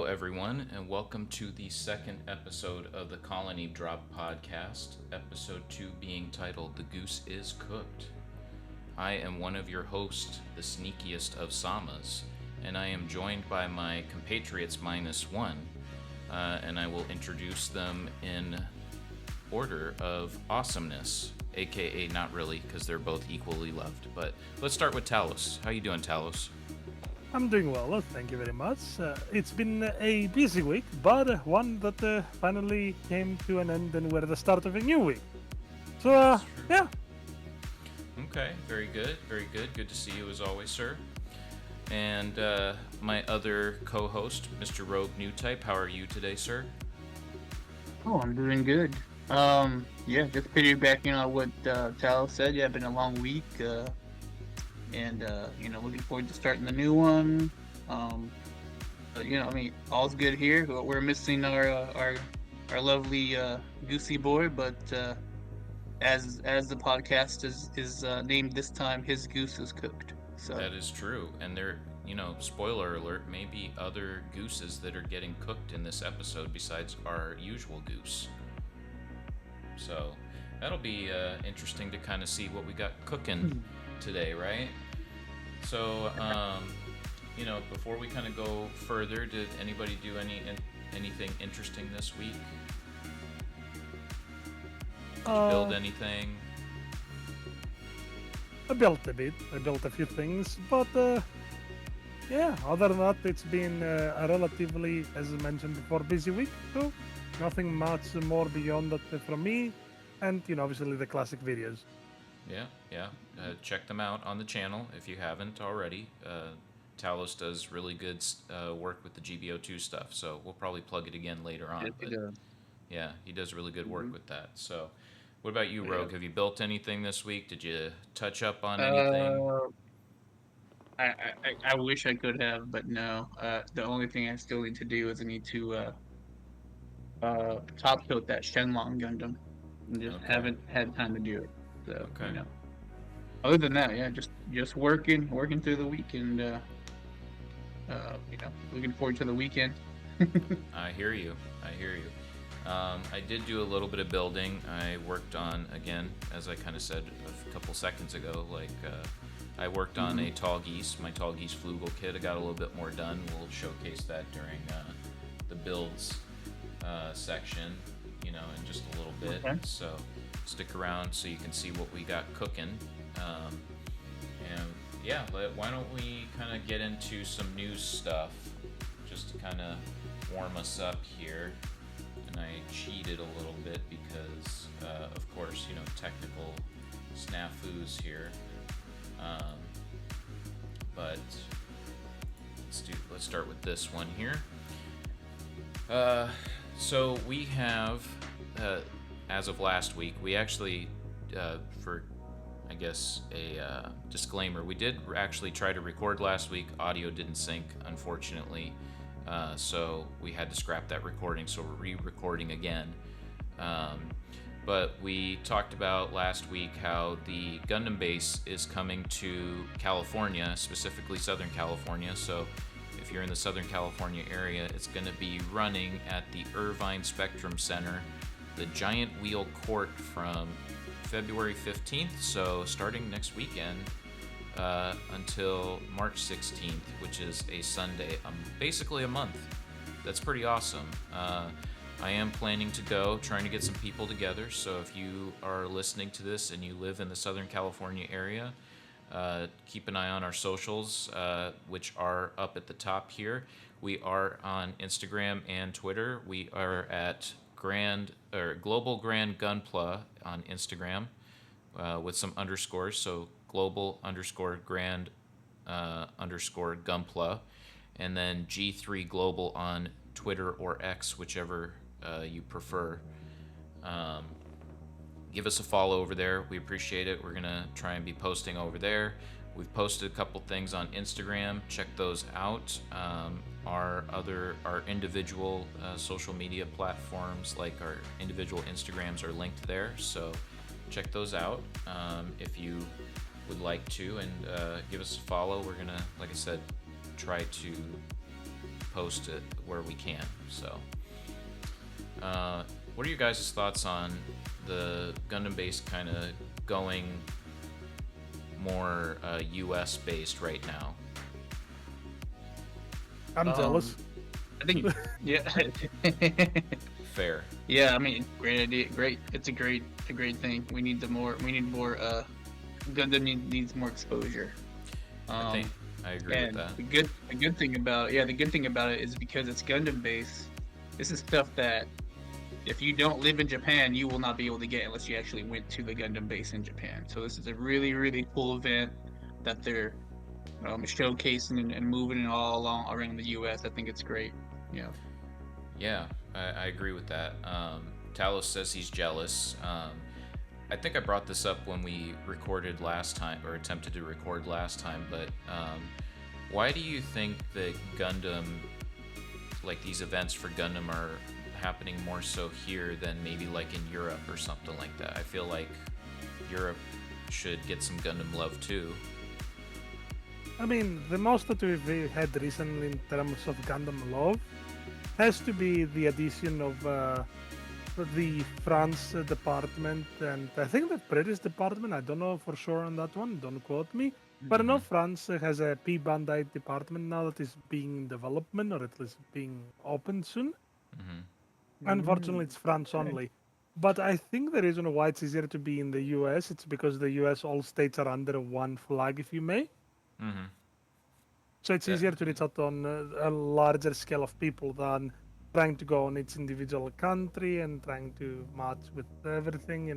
everyone, and welcome to the second episode of the Colony Drop podcast, episode 2 being titled The Goose is Cooked. I am one of your hosts, the sneakiest of Samas, and I am joined by my compatriots minus one, and I will introduce them in order of awesomeness, aka not really, because they're both equally loved. But let's start with Talos. How you doing, Talos? I'm doing well, thank you very much. It's been a busy week, but one that finally came to an end and we're at the start of a new week. So, That's true. yeah. Okay, very good, very good. Good to see you as always, sir. And my other co-host, Mr. Rogue New Type. How are you today, sir? Oh, I'm doing good. Just piggybacking on what Tal said. Yeah, been a long week, looking forward to starting the new one. All's good here. We're missing our lovely Goosey boy, but as the podcast is named this time, his goose is cooked. So That is true. And there, spoiler alert, maybe other gooses that are getting cooked in this episode besides our usual goose. So that'll be interesting to kind of see what we got cooking today, right? So, before we kind of go further, did anybody do anything interesting this week? Did you build anything? I built a bit. I built a few things, but other than that, it's been a relatively, as I mentioned before, busy week. So, nothing much more beyond that from me, and obviously the classic videos. Yeah. Check them out on the channel if you haven't already. Talos does really good work with the GBO2 stuff, so we'll probably plug it again later on. yes, he But does. yeah, he does really good work Mhm. with that. So, what about you, Yeah. Rogue? Have you built anything this week? Did you touch up on anything? Uh, I wish I could have, but no. The only thing I still need to do is I need to top coat that Shenlong Gundam, and just Okay. haven't had time to do it. So Okay. other than that, yeah, just working through the week, and looking forward to the weekend. I hear you. I did do a little bit of building. I worked on, again, as I kind of said a couple seconds ago, I worked on a tall geese, my tall geese flugel kit. I got a little bit more done. We'll showcase that during the builds section, in just a little bit. Okay. So stick around so you can see what we got cooking. Why don't we kind of get into some news stuff just to kind of warm us up here. And I cheated a little bit because, of course, technical snafus here. But let's start with this one here. So we have, as of last week, we actually, for I guess a disclaimer, we did actually try to record last week. Audio didn't sync, unfortunately. So we had to scrap that recording, so we're re-recording again. But we talked about last week how the Gundam base is coming to California, specifically Southern California. So if you're in the Southern California area, it's going to be running at the Irvine Spectrum Center, the Giant Wheel Court, from February 15th, so starting next weekend, until March 16th, which is a Sunday, basically a month. That's pretty awesome. I am planning to go, trying to get some people together, so if you are listening to this and you live in the Southern California area, keep an eye on our socials, which are up at the top here. We are on Instagram and Twitter. We are at Global Grand Gunpla on Instagram, with some underscores, so global underscore grand underscore Gunpla, and then G3 Global on Twitter or X, whichever you prefer. Give us a follow over there. We appreciate it. We're going to try and be posting over there. We've posted a couple things on Instagram. Check those out. Our individual social media platforms, like our individual Instagrams, are linked there. So check those out if you would like to, and give us a follow. We're gonna, like I said, try to post it where we can. So, what are your guys' thoughts on the Gundam base kind of going more U.S. based right now? I'm jealous. I think, yeah. Fair. Yeah, I mean, great idea. Great. It's a great thing. We need more. Gundam needs more exposure. I think I agree with that. The good thing about it is because it's Gundam based. This is stuff that if you don't live in Japan, you will not be able to get unless you actually went to the Gundam base in Japan. So this is a really, really cool event that they're showcasing and moving it all along around the U.S. I think it's great. Yeah. Yeah, I agree with that. Talos says he's jealous. I think I brought this up when we recorded last time, or attempted to record last time, but why do you think that Gundam, like these events for Gundam, are happening more so here than maybe like in Europe or something like that? I feel like Europe should get some Gundam love too. I mean, the most that we've had recently in terms of Gundam love has to be the addition of the France department, and I think the British department. I don't know for sure on that one. Don't quote me. But I know France has a P Bandai department now that is being in development, or at least being opened soon. Unfortunately, it's France only. But I think the reason why it's easier to be in the US, it's because the US, all states are under one flag, if you may. So it's easier to reach out on a larger scale of people than trying to go on its individual country and trying to match with everything,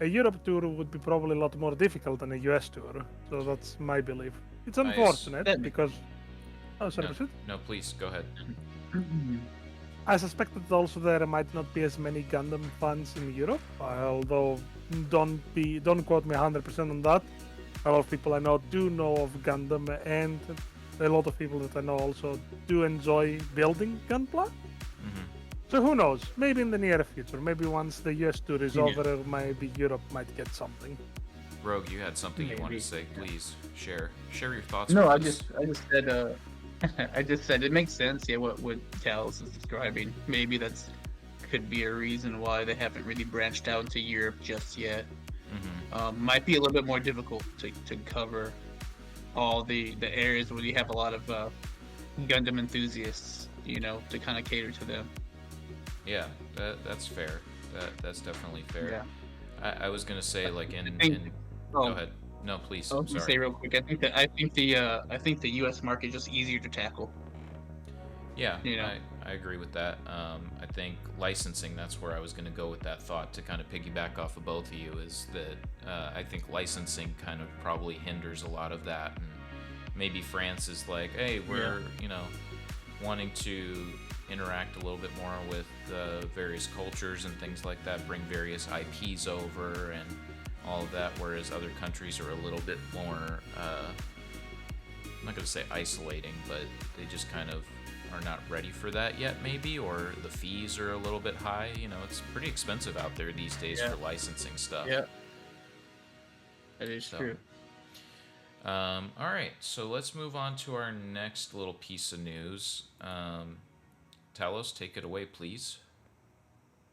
A Europe tour would be probably a lot more difficult than a US tour. So that's my belief. It's unfortunate because... Oh, sorry, proceed. No, please, go ahead. I suspect that also there might not be as many Gundam fans in Europe, although don't quote me 100% on that. A lot of people I know do know of Gundam, and a lot of people that I know also do enjoy building Gunpla. So who knows? Maybe in the near future, maybe once the US tour is over, maybe Europe might get something. Rogue, you had something you wanted to say. Please share your thoughts. No, with I us. just said I just said it makes sense. Yeah, what Talos is describing. Maybe that's could be a reason why they haven't really branched out into Europe just yet. Might be a little bit more difficult to cover all the areas where you have a lot of Gundam enthusiasts, to kind of cater to them. Yeah, that's fair. That's definitely fair. Yeah. I was gonna say like go ahead. No, please. I was gonna say real quick. I think the U.S. market is just easier to tackle. Yeah, I agree with that. I think licensing, that's where I was going to go with that thought, to kind of piggyback off of both of you, is that I think licensing kind of probably hinders a lot of that. And maybe France is like, hey, we're, wanting to interact a little bit more with various cultures and things like that, bring various IPs over and all of that, whereas other countries are a little bit more, I'm not going to say isolating, but they just kind of are not ready for that yet, maybe, or the fees are a little bit high. It's pretty expensive out there these days for licensing stuff. Yeah, that is true. All right, so let's move on to our next little piece of news. Talos, take it away, please.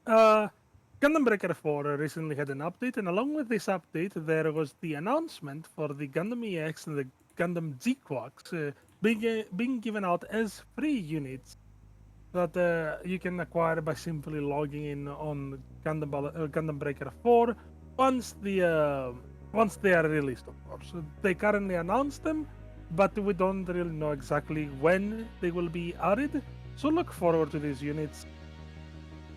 Gundam Breaker 4 recently had an update, and along with this update, there was the announcement for the Gundam EX and the Gundam Z-Quacks being given out as free units that you can acquire by simply logging in on Gundam Breaker 4 once they are released, of course. They currently announced them, but we don't really know exactly when they will be added, so look forward to these units.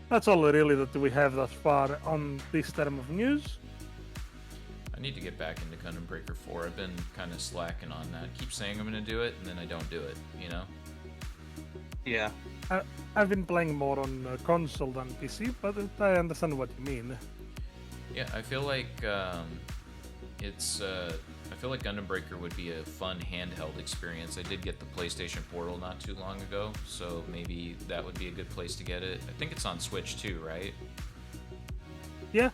That's all really that we have thus far on this term of news. I need to get back into Gundam Breaker 4. I've been kind of slacking on that. I keep saying I'm going to do it, and then I don't do it, Yeah. I've been playing more on console than PC, but I understand what you mean. Yeah, I feel like I feel like Gundam Breaker would be a fun handheld experience. I did get the PlayStation Portal not too long ago, so maybe that would be a good place to get it. I think it's on Switch too, right? Yeah.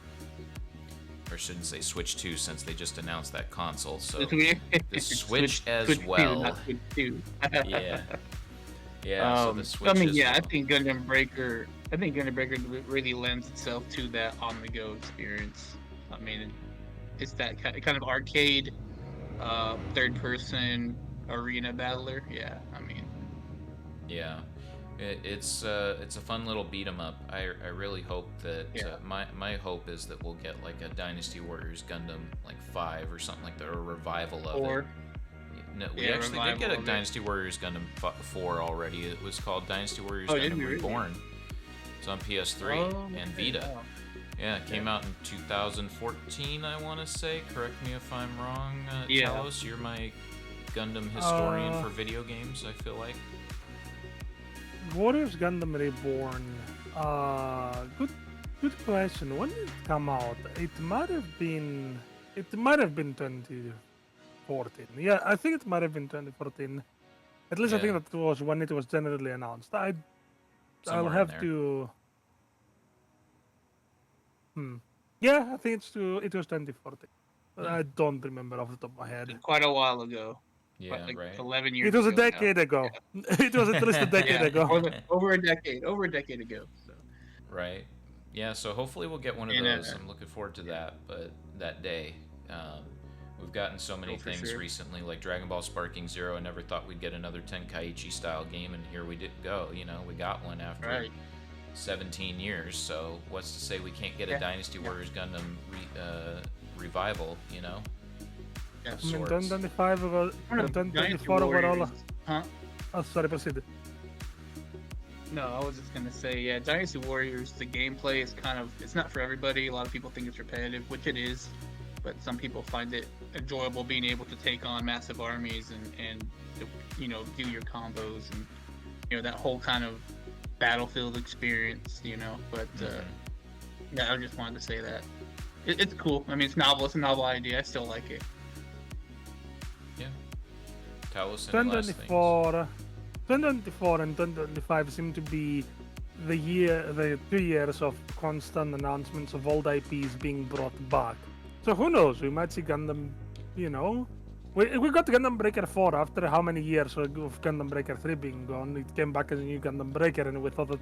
Or shouldn't say Switch 2, since they just announced that console, so The the Switch as well. Not Switch 2. Yeah. Yeah, so the I Switch mean, is yeah, I well, think Gundam Breaker. I think Gundam Breaker really lends itself to that on-the-go experience. I mean, it's that kind of arcade, third-person arena battler. Yeah, I mean, yeah. It's a fun little beat 'em up. I really hope that yeah. my hope is that we'll get like a Dynasty Warriors Gundam like 5 or something like that, or a revival of it. Or No, we yeah, actually did get revival a of it. Dynasty Warriors Gundam 4 already. It was called Dynasty Warriors Oh, did Gundam we really? Reborn. It's on PS3 Oh, and okay, Vita. wow. Yeah, it came Yeah. out in 2014, I want to say. Correct me if I'm wrong, Yeah. Talos. You're my Gundam historian Uh, for video games, I feel like. Warriors Gundam Reborn. Good question. When did it come out? It might have been. It might have been 2014. Yeah, I think it might have been 2014. At least I Yeah, think that was when it was generally announced. I'll somewhere in have there. to. Hmm. Yeah, I think it was 2014. Hmm. I don't remember off the top of my head. Quite a while ago. What, Yeah, like right. 11 It years was a ago now. decade ago. It was at least a decade Yeah, ago. over a decade ago. So, Right. Yeah, so hopefully we'll get one of and those. I'm looking forward to yeah, that, but that day. Um, we've gotten so many oh for things sure. recently, like Dragon Ball Sparking Zero. I never thought we'd get another Tenkaichi style game, and here we did go. You know, we got one after Right. 17 years, so what's to say we can't get a Yeah. Dynasty Yeah. Warriors Gundam revival, you know? Yeah. Of I mean, sorts. 2025 over, I don't know, Dynasty 2024 overall. Warriors. Huh? Oh, sorry, proceed. No, I was just gonna say, yeah, Dynasty Warriors. The gameplay is it's not for everybody. A lot of people think it's repetitive, which it is, but some people find it enjoyable being able to take on massive armies and do your combos and that whole kind of battlefield experience. But Mhm. yeah, I just wanted to say that it's cool. I mean, it's novel. It's a novel idea. I still like it. Yeah. Tell us any last things. 2024 and 2025 seem to be the 2 years of constant announcements of old IPs being brought back. So who knows? We might see Gundam, you know. We got Gundam Breaker 4 after how many years of Gundam Breaker 3 being gone. It came back as a new Gundam Breaker, and we thought that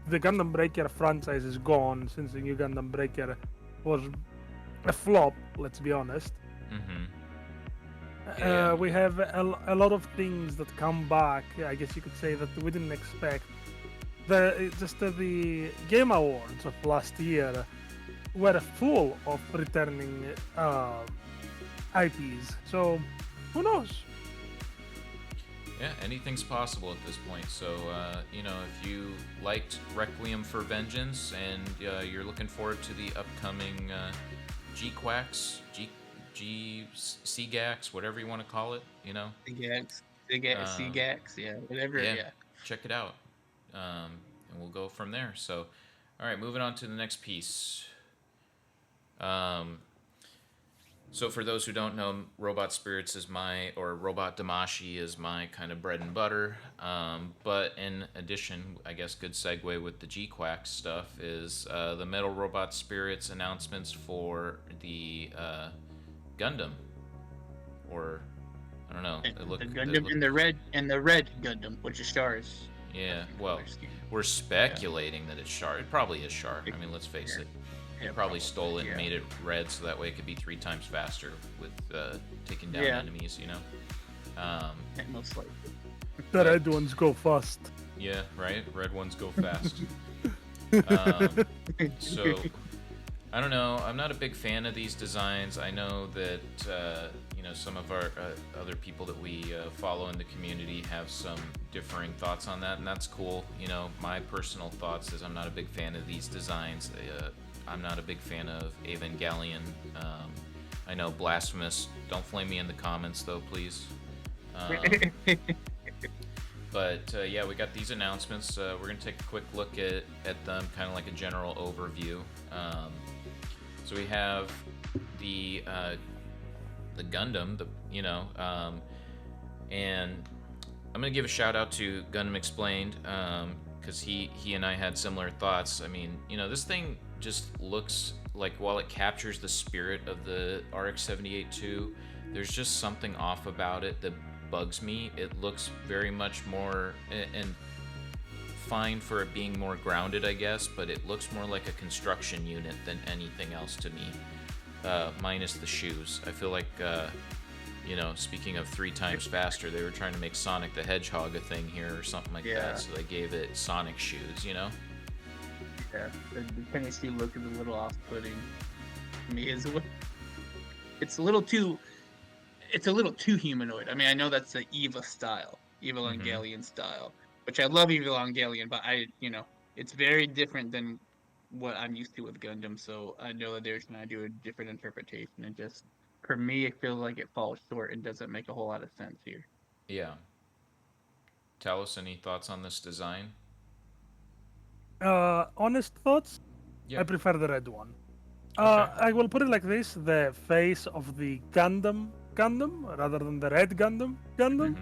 the Gundam Breaker franchise is gone since the new Gundam Breaker was a flop, let's be honest. Mm-hmm. Yeah. We have a lot of things that come back. I guess you could say that we didn't expect. The Game Awards of last year were full of returning IPs. So who knows? Yeah, anything's possible at this point. So, if you liked Requiem for Vengeance and you're looking forward to the upcoming G-Quacks, CGAX, whatever you want to call it, CGAX, Um, yeah, whatever. yeah, Yeah. check it out. And we'll go from there. So, all right, moving on to the next piece. So for those who don't know, Robot Spirits or Robot Damashi is my kind of bread and butter. But in addition, I guess good segue with the G-Quack stuff is the Metal Robot Spirits announcements for the Gundam, or I don't know. The Gundam and the red Gundam, which is Stars. Yeah, well, we're speculating that it's Char. It probably is Char. I mean, let's face it. He probably stole it and made it red so that way it could be 3 times faster with taking down enemies, Most likely. The red ones go fast. Yeah, right? Red ones go fast. So, I don't know. I'm not a big fan of these designs. I know that, some of our other people that we follow in the community have some differing thoughts on that, and that's cool. My personal thoughts is I'm not a big fan of these designs. I'm not a big fan of Evangelion. I know, Blasphemous. Don't flame me in the comments, though, please. But yeah, we got these announcements. We're gonna take a quick look at them, kind of like a general overview. So we have the Gundam, and I'm gonna give a shout out to Gundam Explained, because he and I had similar thoughts. I mean, this thing just looks like, while it captures the spirit of the RX-78-2, there's just something off about it. The bugs me. It looks very much more and fine for it being more grounded, I guess, but it looks more like a construction unit than anything else to me, minus the shoes. I feel like, speaking of 3 times faster, they were trying to make Sonic the Hedgehog a thing here or something like Yeah. that, so they gave it Sonic shoes, Yeah, the Tennessee look is a little off-putting to me as well. It's a little too humanoid. I mean, I know that's the Eva style, Evangelion style, which I love Evangelion, but it's very different than what I'm used to with Gundam. So I know that they're trying to do a different interpretation, and just for me, it feels like it falls short and doesn't make a whole lot of sense here. Yeah. Tell us any thoughts on this design? Honest thoughts? Yeah. I prefer the red one. Okay. I will put it like this: the face of the Gundam rather than the red Gundam. Mhm.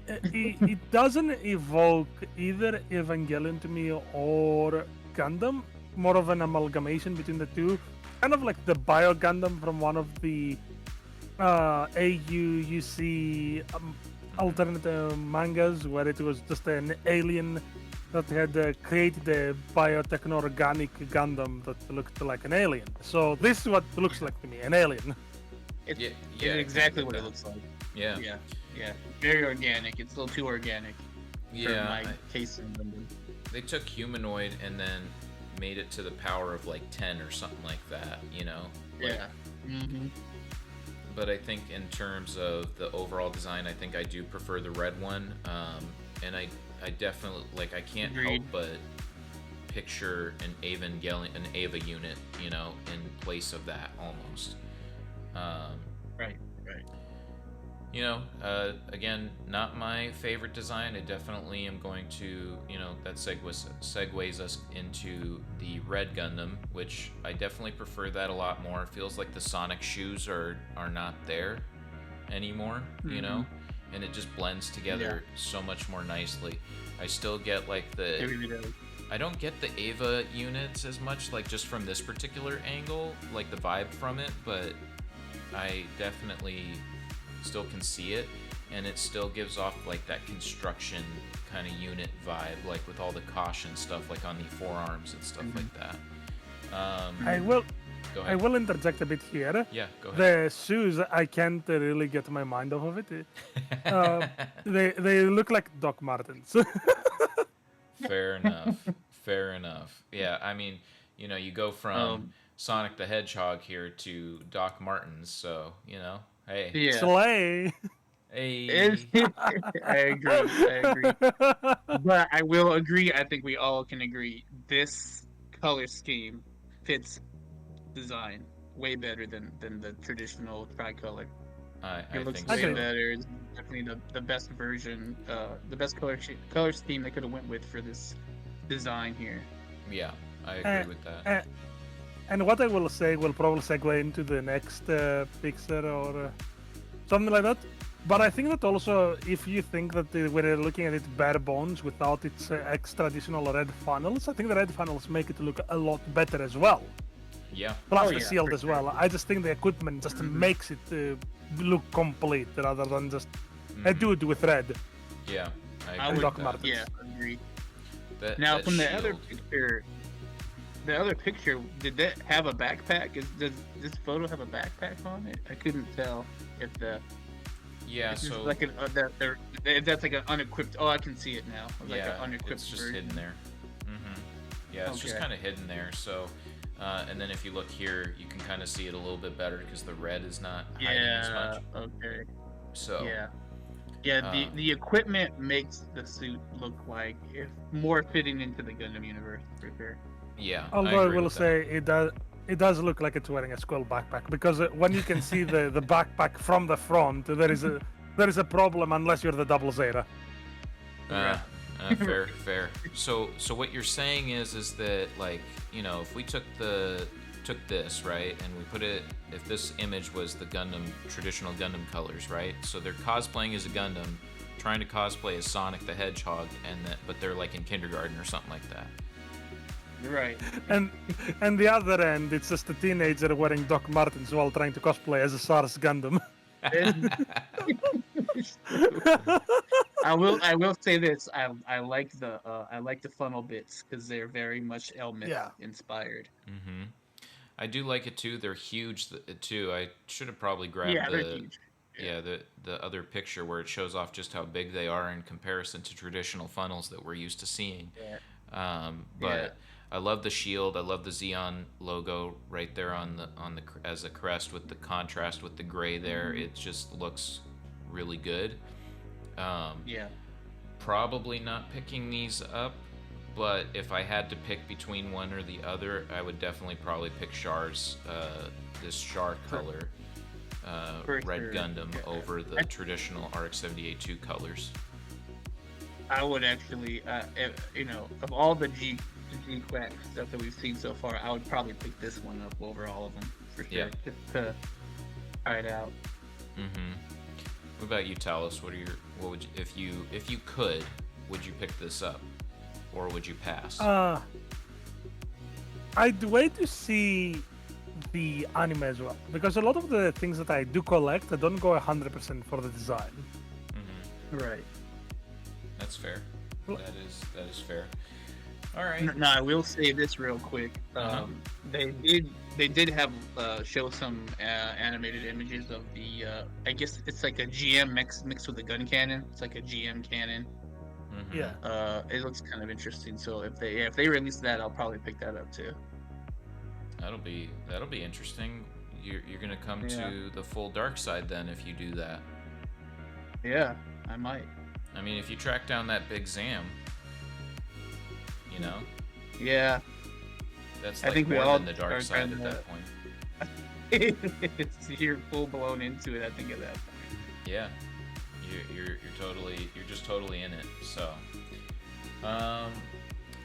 It doesn't evoke either Evangelion to me or Gundam. More of an amalgamation between the two, kind of like the Bio Gundam from one of the AUUC alternate mangas, where it was just an alien that had created a biotechno-organic Gundam that looked like an alien. So this is what it looks like to me, an alien. It's, Yeah, it's yeah, exactly kinda what it that. looks like. Yeah. Yeah. Very organic. It's a little too organic for Yeah. my taste in Gundam. They took humanoid and then made it to the power of like 10 or something like that, Like, Yeah. Mm-hmm. But I think in terms of the overall design, I think I do prefer the red one. And I definitely, like, I can't help Agreed. but picture an Ava unit, in place of that almost. Right. Again, not my favorite design. I definitely am going to, that segues us into the red Gundam, which I definitely prefer that a lot more. It feels like the Sonic shoes are not there anymore, and it just blends together so much more nicely. I still get like It really does. I don't get the Ava units as much, like just from this particular angle, like the vibe from it, but I definitely still can see it, and it still gives off like that construction kind of unit vibe, like with all the caution stuff, like on the forearms and stuff like that. I will Go I ahead. will interject a bit here. Yeah, go ahead. The shoes, I can't really get my mind off of it. They look like Doc Martens. Fair enough. Fair enough. Yeah, I mean, you go from Sonic the Hedgehog here to Doc Martens, so hey, Yeah. Slay. hey. I agree. But I will agree. I think we all can agree. This color scheme fits design way better than the traditional tricolor. I It looks think way so. better. It's definitely the best version, the best color scheme they could have went with for this design here. Yeah, I agree with that. And what I will say will probably segue into the next picture or something like that. But I think that also, if you think that we're looking at it bare bones without its extra additional red funnels, I think the red funnels make it look a lot better as well. Yeah. Plus Oh, the yeah, shield for as well. I just think the equipment just makes it look complete rather than just a dude with red. Yeah, I I agree would, with that. Martens. yeah, agree. That, Now, that from the shield, other picture, did that have a backpack? Does this photo have a backpack on it? I couldn't tell if yeah, this is so like if that's like an unequipped. Oh, I can see it now. Like yeah, an unequipped it's just version. hidden there. Yeah, it's just Okay. kind of hidden there. So, and then if you look here, you can kind of see it a little bit better because the red is not hiding as Yeah. much. Okay. So Yeah. Yeah. The equipment makes the suit look like it's more fitting into the Gundam universe for sure. yeah, Although I agree will with say it does look like it's wearing a skull backpack, because when you can see the backpack from the front, there is a problem unless you're the double Zeta. that. Fair. So what you're saying is that, like, if we took this, right, and we put it, if this image was the traditional Gundam colors, right, so they're cosplaying as a Gundam, trying to cosplay as Sonic the Hedgehog, but they're like in kindergarten or something like that. Right. And the other end, it's just a teenager wearing Doc Martens while trying to cosplay as a SARS Gundam. It's- I will say this. I like the funnel bits because they're very much Elmith Yeah. inspired. Mm-hmm. I do like it too. They're huge too. I should have probably grabbed Yeah, they're huge. Yeah. the other picture where it shows off just how big they are in comparison to traditional funnels that we're used to seeing. Yeah. Yeah. But I love the shield. I love the Xeon logo right there on the as a crest with the contrast with the gray there. It just looks really good. Um, Yeah. Probably not picking these up, but if I had to pick between one or the other, I would definitely probably pick Char's this Char color For red sure. Gundam Yeah. over the traditional RX-78-2 colors. I would actually, of all the G Quack stuff that we've seen so far, I would probably pick this one up over all of them for Yeah. sure, just to try it out. Mm-hmm. What about you, Talos? What would you, if you could, would you pick this up, or would you pass? I'd wait to see the anime as well, because a lot of the things that I do collect, I don't go 100% for the design. Mm-hmm. Right. That's fair. That is fair. All right. No, I will say this real quick. Uh-huh. They did have show some animated images of the. I guess it's like a GM mixed with a gun cannon. It's like a GM cannon. Mm-hmm. Yeah. It looks kind of interesting. So if they release that, I'll probably pick that up too. That'll be interesting. You're gonna come Yeah. to the full dark side then if you do that. Yeah, I might. I mean, if you track down that big Zam, you know, Yeah, that's I like think we more all than the dark are side at kinda- that point. you're full blown into it. I think at that point. Yeah, you're just totally in it. So, all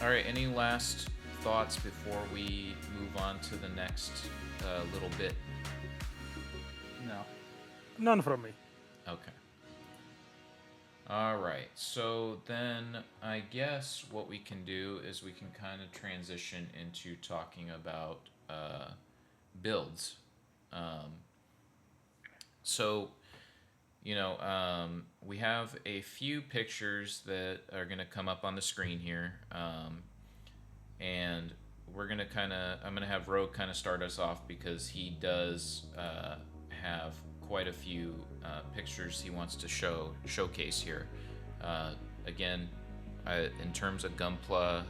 right. Any last thoughts before we move on to the next little bit? No. None from me. Okay. All right. So then I guess what we can do is we can kind of transition into talking about builds. Um, so, we have a few pictures that are going to come up on the screen here. And I'm going to have Rogue kind of start us off because he does have quite a few pictures he wants to showcase here. Again, in terms of Gunpla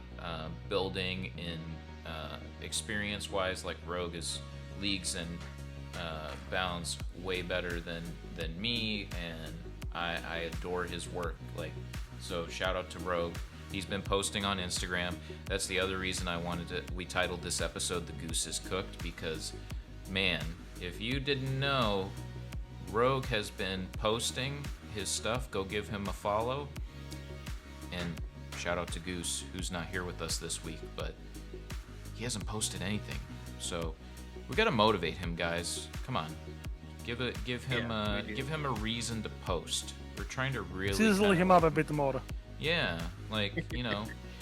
building in experience wise, like Rogue is leagues and bounds way better than me, and I adore his work. So shout out to Rogue. He's been posting on Instagram. That's the other reason we titled this episode "The Goose is Cooked," because man, if you didn't know, Rogue has been posting his stuff. Go give him a follow. And shout out to Goose, who's not here with us this week, but he hasn't posted anything. So we gotta motivate him, guys. Come on, give him a reason to post. We're trying to really Sizzle him up a bit more. Yeah,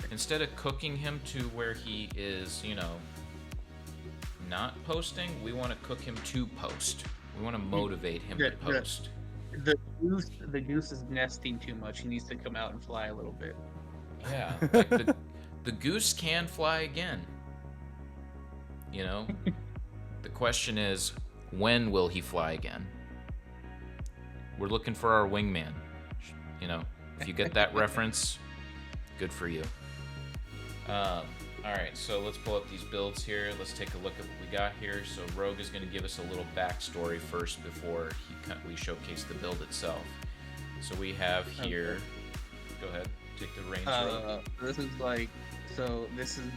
instead of cooking him to where he is, not posting, we want to cook him to post. We want to motivate him to post. The goose is nesting too much. He needs to come out and fly a little bit. Yeah, the goose can fly again. The question is, when will he fly again? We're looking for our wingman. If you get that reference, good for you. All right, so let's pull up these builds here. Let's take a look at what we got here. So Rogue is going to give us a little backstory first before we showcase the build itself. So we have here. Okay. Go ahead, take the reins. Rogue. This is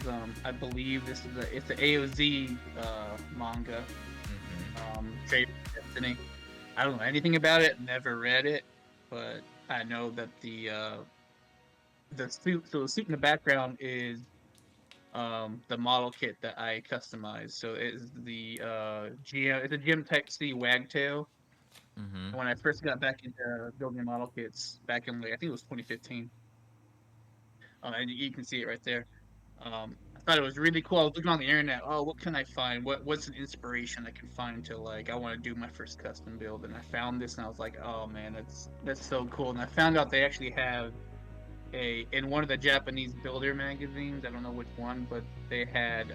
I believe it's the AOZ manga. Trade Destiny. I don't know anything about it. Never read it, but I know that the suit. So the suit in the background is the model kit that I customized. So it's the GM. It's a Gym Tech C Wagtail. Mm-hmm. When I first got back into building model kits back in I think it was 2015. And you can see it right there. thought it was really cool. I was looking on the internet. Oh, what can I find? What's an inspiration I can find to like I want to do my first custom build? And I found this, and I was like, oh man, that's so cool. And I found out they actually have a in one of the Japanese builder magazines. I don't know which one, but they had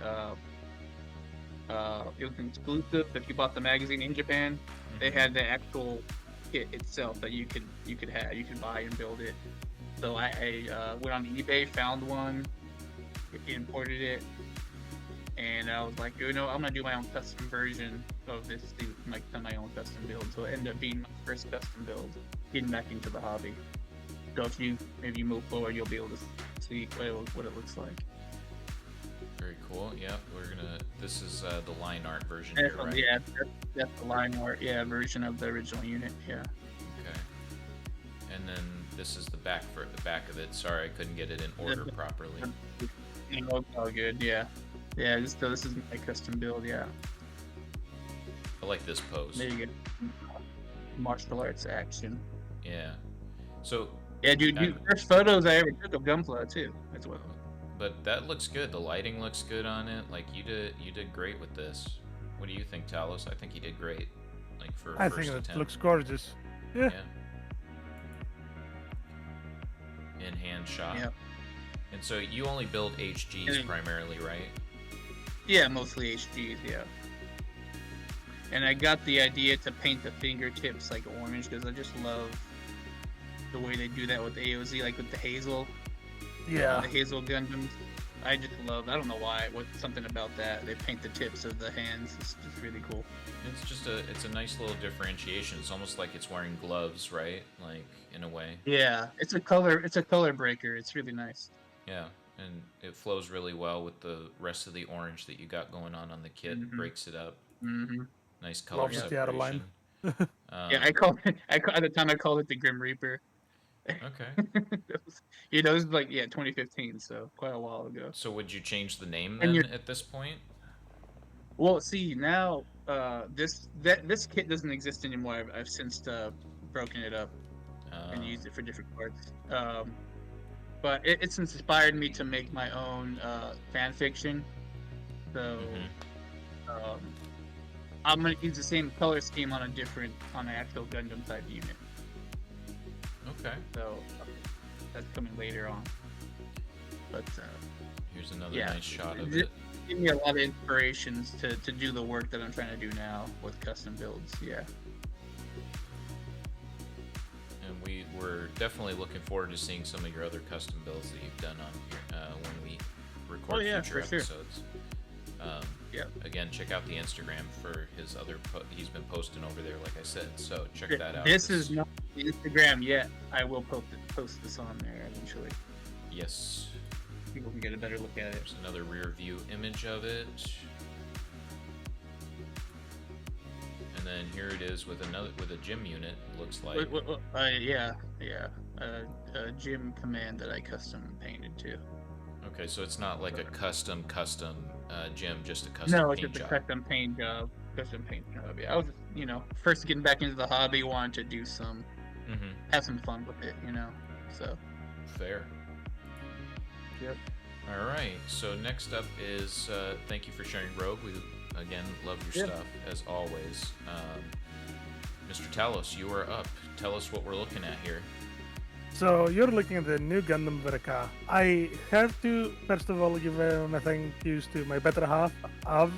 it was exclusive. If you bought the magazine in Japan, they Mm-hmm. had the actual kit itself that you could buy and build it. So I went on eBay, found one, imported it, and I was like, you know, I'm gonna do my own custom version of this suit, like my own custom build. So it ended up being my first custom build, getting back into the hobby. So if you move forward, you'll be able to see what it looks like. Very cool. Yeah, this is the line art version That's, here, right? yeah, that's the line art, yeah, version of the original unit, yeah. Okay. And then this is the back of it. Sorry, I couldn't get it in order properly. You know, it's all good, yeah. Yeah, this is my custom build, yeah. I like this pose. There you go. Martial arts action. Yeah. So, Yeah, dude, first photos I ever took of Gunpla too. That's what. but that looks good. The lighting looks good on it. Like you did great with this. What do you think, Talos? I think you did great. Like for a I first think it attempt. looks gorgeous. Yeah. In hand shot. Yeah. And so you only build HGs primarily, right? Yeah, mostly HGs, yeah. And I got the idea to paint the fingertips like orange because I just love the way they do that with AOZ, like with the Hazel. Yeah. The Hazel Gundams. I just love. I don't know why. What's something about that? They paint the tips of the hands. It's just really cool. It's a nice little differentiation. It's almost like it's wearing gloves, right? Like in a way. Yeah, it's a color breaker. It's really nice. Yeah, and it flows really well with the rest of the orange that you got going on the kit. Mhm. Breaks it up. Mm-hmm. Nice color Love the separation. line. Yeah, I called it. At the time I called it the Grim Reaper. Okay. It was like 2015, so quite a while ago. So would you change the name And then at this point? Well, see now, this kit doesn't exist anymore. I've since broken it up and used it for different parts. But it's inspired me to make my own fan fiction. So I'm gonna use the same color scheme on an actual Gundam type unit. Okay. So that's coming later on. But here's another yeah, nice shot of it. Give me a lot of inspirations to do the work that I'm trying to do now with custom builds. Yeah. And we were definitely looking forward to seeing some of your other custom builds that you've done on here when we record future for sure. episodes. Again, check out the Instagram for his other. He's been posting over there, like I said. So check that out. This is not the Instagram yet. I will post this on there eventually. Yes. People can get a better look at it. There's another rear view image of it. And then here it is with a gym unit. Looks like. A gym command that I custom painted too. Okay, so it's not like a custom gym, just a custom No, it's paint just a job. custom paint job. Yeah, I was just, first getting back into the hobby, wanted to do have some fun with it, So. Fair. Yep. All right. So next up is thank you for sharing Rogue. We again love your stuff as always. Mr. Talos, you are up. Tell us what we're looking at here. So you're looking at the new Gundam Verka. I have to first of all give my thank yous to my better half, Av.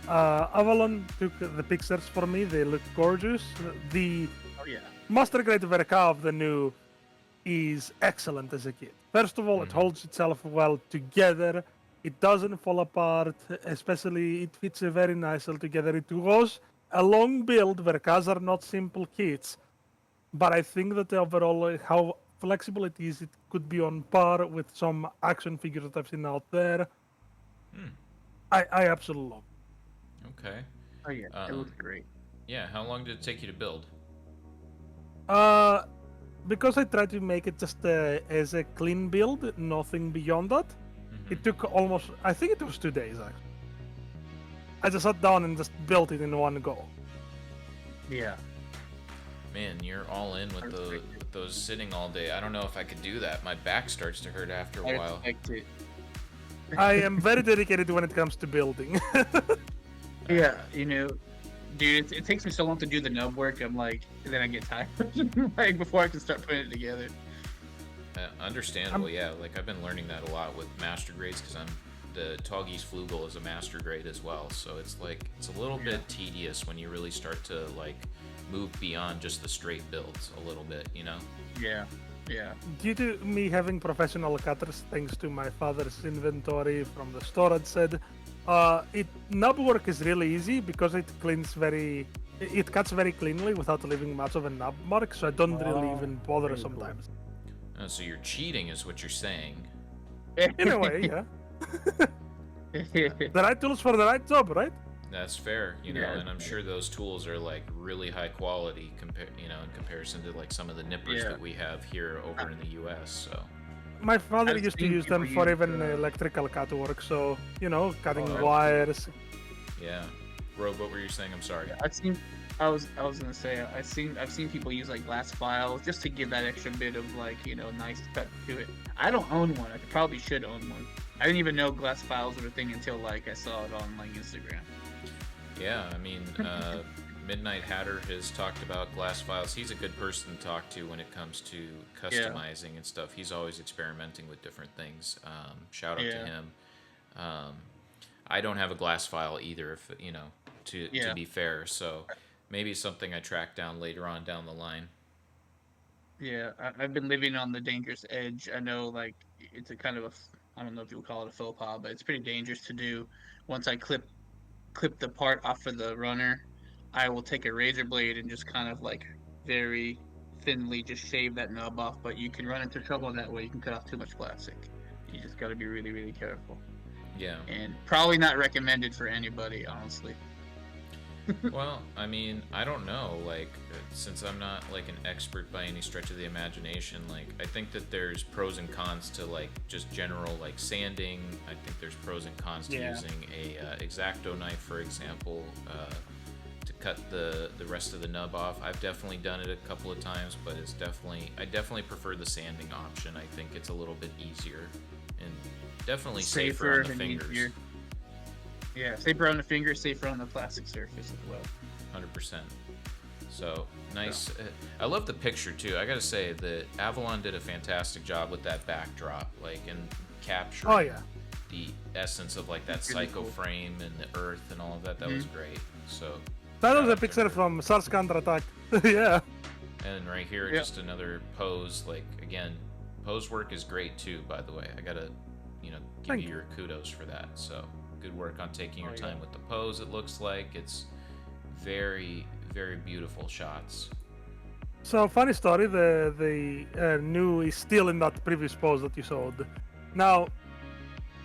Avalon took the pictures for me. They look gorgeous. The Master Grade Verka of the new is excellent as a kit. First of all, it holds itself well together. It doesn't fall apart, especially it fits very nicely together. It was a long build. Verkas are not simple kits. But I think that overall, how flexible it is, it could be on par with some action figures that I've seen out there. I absolutely love it. Okay. Oh yeah, it looks great. Yeah, how long did it take you to build? Because I tried to make it just as a clean build, nothing beyond that. It took I think it was 2 days actually. I just sat down and just built it in one go. Yeah. Man, you're all in with those sitting all day. I don't know if I could do that. My back starts to hurt after a while. I respect it. I am very dedicated when it comes to building. Yeah, dude, it takes me so long to do the nub work. I'm like, and then I get tired, like before I can start putting it together. Understandable, yeah. Like I've been learning that a lot with master grades because the Toggy's Flugel is a master grade as well. So it's a little bit tedious when you really start to like move beyond just the straight builds a little bit, you know? Yeah, yeah. Due to me having professional cutters, thanks to my father's inventory from the storage said, nub work is really easy because it cuts very cleanly without leaving much of a nub mark, so I don't really even bother very cool. sometimes. So you're cheating, is what you're saying. In a way, yeah. The right tools for the right job, right? That's fair, you know, and I'm sure those tools are like really high quality in comparison to like some of the nippers that we have here over in the U.S. So my father I've used to seen use them people for use, even electrical cut work, so cutting Oh, wires. yeah, Rob, what were you saying? I'm sorry. I was gonna say I've seen people use like glass files just to give that extra bit of like nice cut to it. I don't own one. I probably should own one. I didn't even know glass files were a thing until like I saw it on like Instagram. Yeah, I mean, Midnight Hatter has talked about glass files. He's a good person to talk to when it comes to customizing and stuff. He's always experimenting with different things. Shout out to him. I don't have a glass file either, if to be fair. So maybe something I track down later on down the line. Yeah, I've been living on the dangerous edge. I know, like, it's a kind of I don't know if you'll call it a faux pas, but it's pretty dangerous to do. Once I clip the part off of the runner, I will take a razor blade and just kind of like very thinly just shave that nub off. But you can run into trouble that way. You can cut off too much plastic. You just got to be really, really careful. Yeah. And probably not recommended for anybody, honestly. Well, I mean, I don't know. Like, since I'm not like an expert by any stretch of the imagination, like I think that there's pros and cons to like just general like sanding. I think there's pros and cons to using a X-Acto knife, for example, to cut the rest of the nub off. I've definitely done it a couple of times, but I definitely prefer the sanding option. I think it's a little bit easier and definitely safer on the fingers. Easier. Yeah, safer on the finger, safer on the plastic surface as well. 100%. So nice. I love the picture too. I gotta say that Avalon did a fantastic job with that backdrop, like and capturing the essence of like that psycho frame and the earth and all of that. That was great. So that was a picture from Sars Counter-Attack. Yeah. And right here, just another pose. Like again, pose work is great too. By the way, I gotta give you your kudos for that. So. Good work on taking your time with the pose. It looks like it's very, very beautiful shots. So funny story. The new is still in that previous pose that you showed. Now,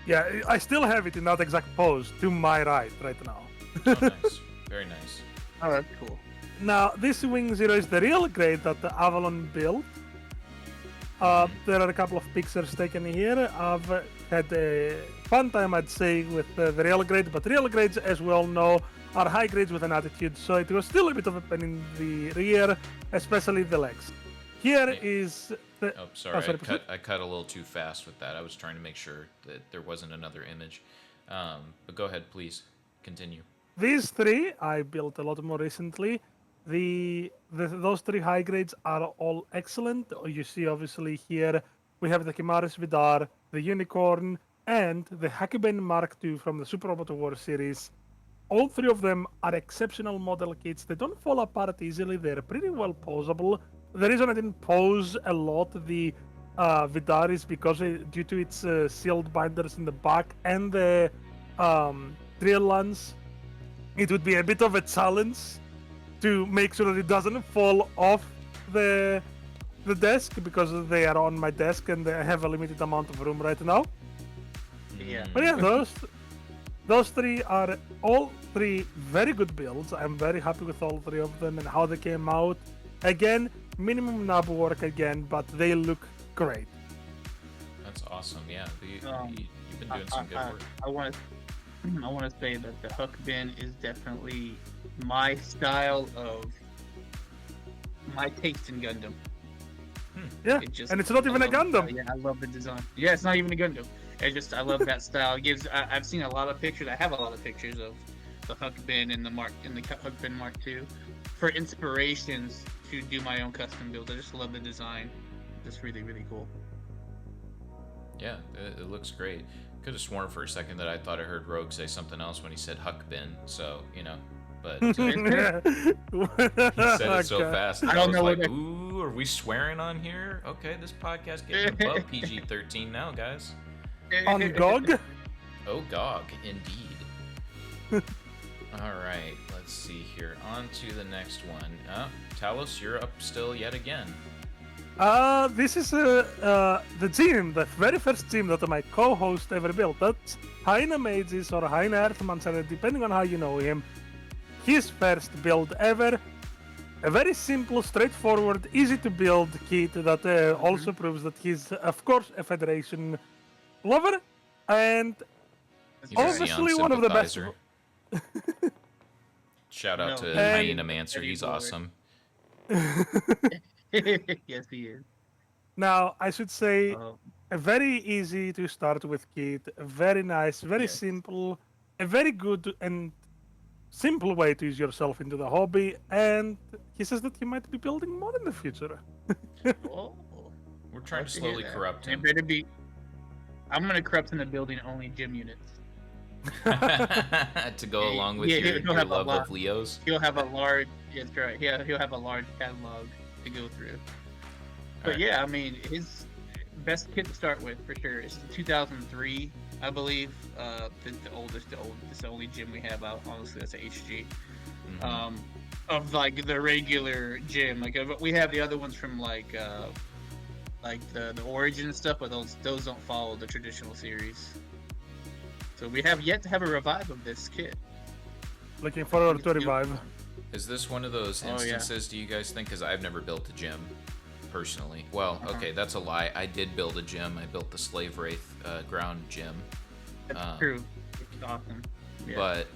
yeah, I still have it in that exact pose to my right now. Oh, nice. Very nice. Oh, that's cool. Now, this Wing Zero is the real grade that the Avalon built. There are a couple of pictures taken here. I've had a fun time, I'd say, with the real grade, but real grades, as we all know, are high grades with an attitude, so it was still a bit of a pain in the rear, especially the legs. Here is the... Oh, sorry, I cut a little too fast with that. I was trying to make sure that there wasn't another image. But go ahead, please. Continue. These three I built a lot more recently. Those three high grades are all excellent. You see, obviously, here we have the Chimaris Vidar, the Unicorn, and the Hakuben Mark II from the Super Robot War series. All three of them are exceptional model kits. They don't fall apart easily. They're pretty well posable. The reason I didn't pose a lot the Vidar is because due to its sealed binders in the back and the trail lance, it would be a bit of a challenge to make sure that it doesn't fall off the desk, because they are on my desk and I have a limited amount of room right now. Yeah. But yeah, those three are all three very good builds. I'm very happy with all three of them and how they came out. Again, minimum nub work again, but they look great. That's awesome. Yeah, you've been doing some good work. I want to say that the hook bin is definitely my style of my taste in Gundam. Yeah, and it's not even a Gundam. Yeah, I love the design. Yeah, it's not even a Gundam. I love that style. It gives I've seen a lot of pictures. I have a lot of pictures of the Huck bin and the Huck bin Mark II for inspirations to do my own custom builds. I just love the design. Just really really cool. Yeah, it looks great. Could have sworn for a second that I thought I heard Rogue say something else when he said Huck bin. So but he said it so fast. I don't was know like, what ooh, are we swearing on here? Okay, this podcast getting above PG-13 now, guys. On GOG? Oh, GOG, indeed. All right, let's see here. On to the next one. Talos, you're up still yet again. This is the team, the very first team that my co-host ever built. That's Heine Mages or Heine Earthmancer, depending on how you know him. His first build ever. A very simple, straightforward, easy to build kit that also proves that he's, of course, a Federation lover and He's a obviously Xeon one of the best. sympathizer. Shout out to And- Hyena Mancer, he's awesome. Yes, he is. Now, I should say Oh, a very easy to start with kit, very nice, very Yes. simple, a very good and simple way to use yourself into the hobby. And he says that he might be building more in the future. oh. We're trying Love to hear slowly that. corrupt And him. it better be. I'm gonna corrupt in the building only gym units. To go along with Yeah, your he'll have a love lot. of Leos. He'll have a large. That's right. Yeah, he'll have a large catalog to go through. But Alright. yeah, I mean, his best kit to start with for sure is the 2003, I believe. The oldest, it's the only gym we have out. Honestly, that's a HG. Mhm. Of like the regular gym. Like we have the other ones from like the origin stuff, but those don't follow the traditional series. So we have yet to have a revive of this kit. Looking forward to It's revive. beautiful. Is this one of those Oh, yeah. instances, do you guys think? Because I've never built a gym, personally. Well, okay, that's a lie. I did build a gym. I built the Slave Wraith ground gym. That's true. It's awesome. Yeah. But,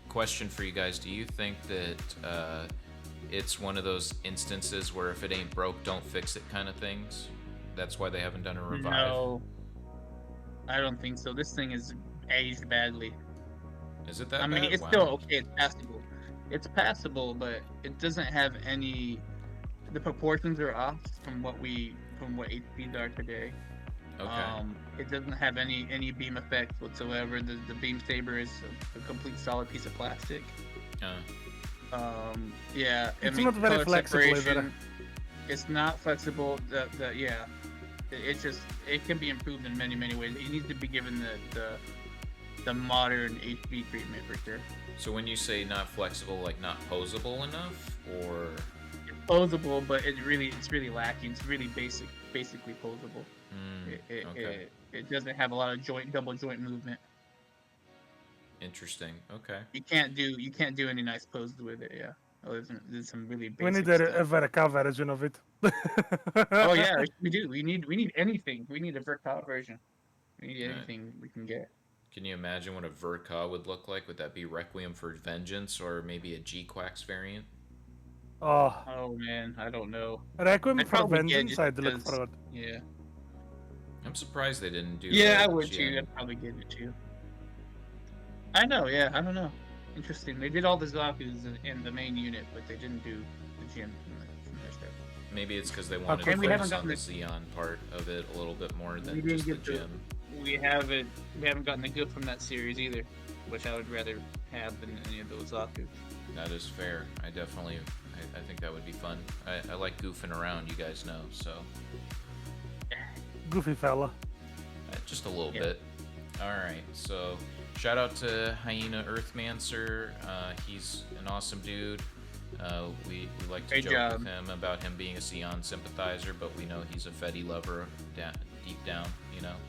question for you guys. Do you think that it's one of those instances where if it ain't broke, don't fix it kind of things? That's why they haven't done a revive? No, I don't think so. This thing is aged badly. Is it that I mean, bad? it's Wow. still okay. It's passable. It's passable, but it doesn't have any. The proportions are off from what HPs are today. Okay. It doesn't have any beam effects whatsoever. The beam saber is a complete solid piece of plastic. Yeah, I It's mean, not very color flexible either. separation, it's not flexible. Yeah, it can be improved in many ways. It needs to be given the modern HB treatment for sure. So when you say not flexible, like not posable enough, or It's posable, but it's really lacking. It's really basically posable. okay, It doesn't have a lot of double joint movement. interesting. Okay. You can't do any nice poses with it. Yeah, there's some really basic We need stuff. a Verka version of it. Oh yeah, we do. We need anything. We need a Verkov version. We need Right. anything we can get. Can you imagine what a Verka would look like? Would that be Requiem for Vengeance or maybe a G-Quax variant? Oh, Oh man, I don't know. Requiem I'd for probably get Vengeance, just I'd look because- forward. Yeah. I'm surprised they didn't do. Yeah, a I would gym. too. I'd probably get it too. I know. Yeah, I don't know. Interesting. They did all the Zaku's in the main unit, but they didn't do the gym from their stuff. Maybe it's because they wanted Okay. to And we focus haven't on the gotten Xeon part of it a little bit more We than didn't just the get to- gym. We haven't gotten the good from that series either, which I would rather have than any of those Zaku's. That is fair. I definitely, I think that would be fun. I like goofing around, you guys know, so Goofy fella. just a little Yeah. bit. All right, so shout out to Hyena Earthmancer. He's an awesome dude. We like to Great joke job. with him about him being a Xeon sympathizer, but we know he's a Fetty lover deep down,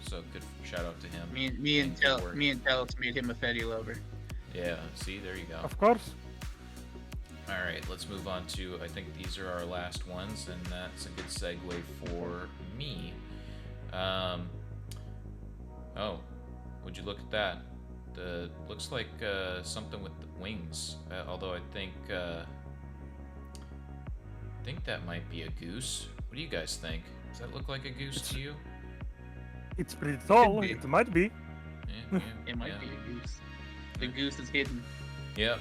So good shout out to him. Me and good work. Talos made him a Fetty lover. Yeah, see, there you go. Of course. All right, let's move on to, I think these are our last ones, and that's a good segue for me. Oh, would you look at that? Looks like something with the wings. Although I think that might be a goose. What do you guys think? Does that look like a goose to you? It's pretty tall. be. It might be. Yeah, It might yeah. be a goose. The goose is hidden. Yep.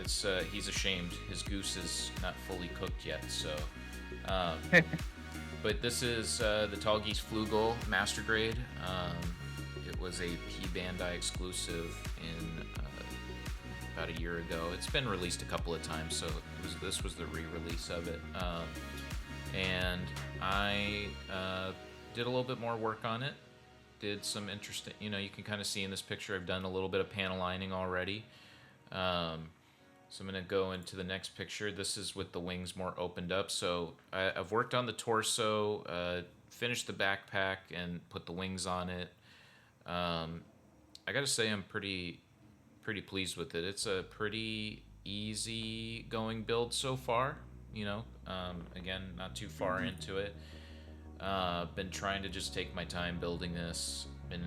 It's he's ashamed. His goose is not fully cooked yet. So, um, but this is the Tall Geese Flugel Master Grade. It was a P Bandai exclusive in about a year ago. It's been released a couple of times, so this was the re-release of it. And I did a little bit more work on it. Did some interesting, you can kind of see in this picture I've done a little bit of panel lining already. So I'm going to go into the next picture. This is with the wings more opened up. So I've worked on the torso, finished the backpack, and put the wings on it. I got to say I'm pretty pleased with it. It's a pretty easy going build so far. Again, not too far into it. Been trying to just take my time building this. Been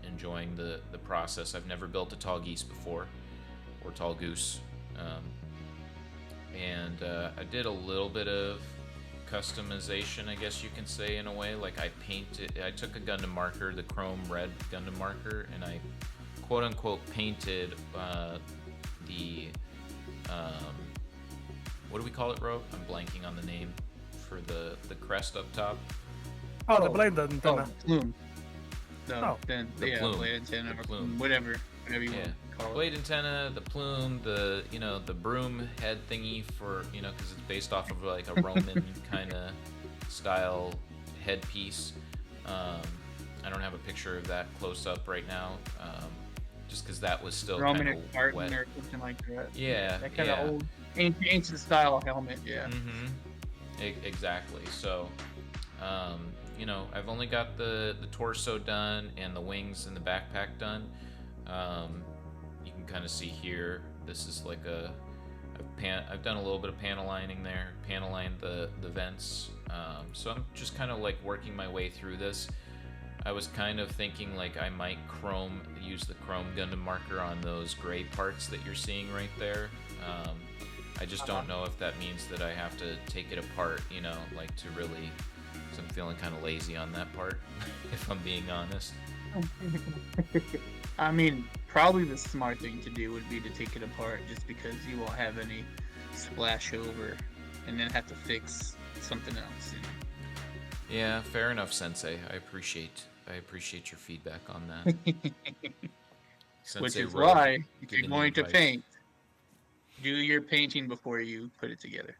enjoying the process. I've never built a tall geese before, or tall goose. And I did a little bit of customization, I guess you can say, in a way. Like I took a Gundam marker, the chrome red Gundam marker, and I quote unquote painted the what do we call it, Ro? I'm blanking on the name for the crest up top. Oh, the blade antenna. Plume. No, Oh. then The yeah, plume. blade antenna The or plume. whatever you want to call it. Blade antenna, the plume, the the broom head thingy for because it's based off of like a Roman kind of style headpiece. I don't have a picture of that close up right now, just because that was still Roman kind or of Spartan wet. or something like that. Yeah, That kind yeah. of old ancient style helmet. Yeah. Exactly. So, I've only got the torso done and the wings and the backpack done. You can kind of see here. This is like I've done a little bit of panel lining there. Panel lined the vents. So I'm just kind of like working my way through this. I was kind of thinking like I might use the chrome Gundam marker on those gray parts that you're seeing right there. I just don't know if that means that I have to take it apart, like to really, because I'm feeling kind of lazy on that part, if I'm being honest. I mean, probably the smart thing to do would be to take it apart, just because you won't have any splash over, and then have to fix something else. Yeah, fair enough, Sensei. I appreciate your feedback on that. Which Sensei is Rogue why, if giving you're going to advice. paint, do your painting before you put it together.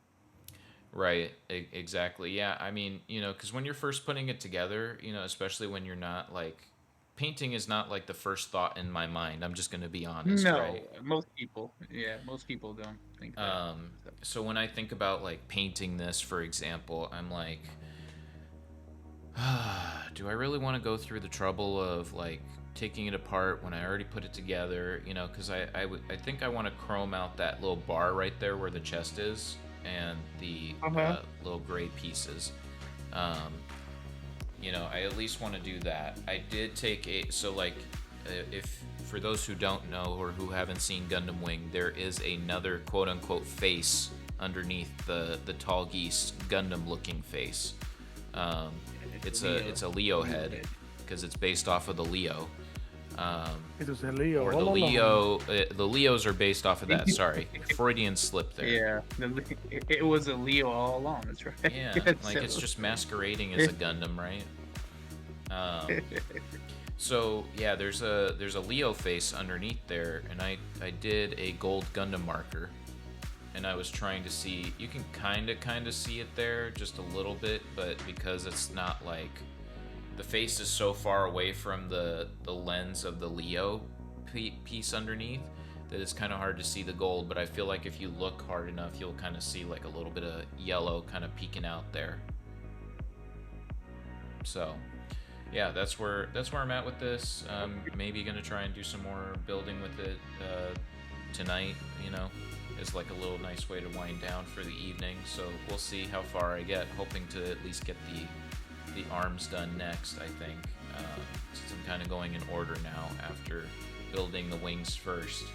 Right, exactly. Yeah, I mean, because when you're first putting it together, especially when you're not like, painting is not like the first thought in my mind. I'm just going to be honest, No, right? most people don't think that. So when I think about like painting this, for example, I'm like, do I really want to go through the trouble of like taking it apart when I already put it together? Because I think I want to chrome out that little bar right there where the chest is and the little gray pieces. I at least want to do that. I did take if for those who don't know or who haven't seen Gundam Wing, there is another quote unquote face underneath the tall geese Gundam looking face. It's a Leo head because it's based off of the Leo. It was a Leo. Or the all along. Leo, the Leos are based off of that. Sorry, Freudian slip there. Yeah, it was a Leo all along. That's right. Yeah, like it's just masquerading as a Gundam, right? So yeah, there's a Leo face underneath there, and I did a gold Gundam marker, and I was trying to see. You can kind of see it there, just a little bit, but because it's not like the face is so far away from the lens of the Leo piece underneath that it's kind of hard to see the gold. But I feel like if you look hard enough, you'll kind of see like a little bit of yellow kind of peeking out there. So yeah, that's where I'm at with this. Maybe gonna try and do some more building with it tonight. Is like a little nice way to wind down for the evening. So we'll see how far I get. Hoping to at least get the arms done next. I think since I'm kind of going in order now after building the wings first.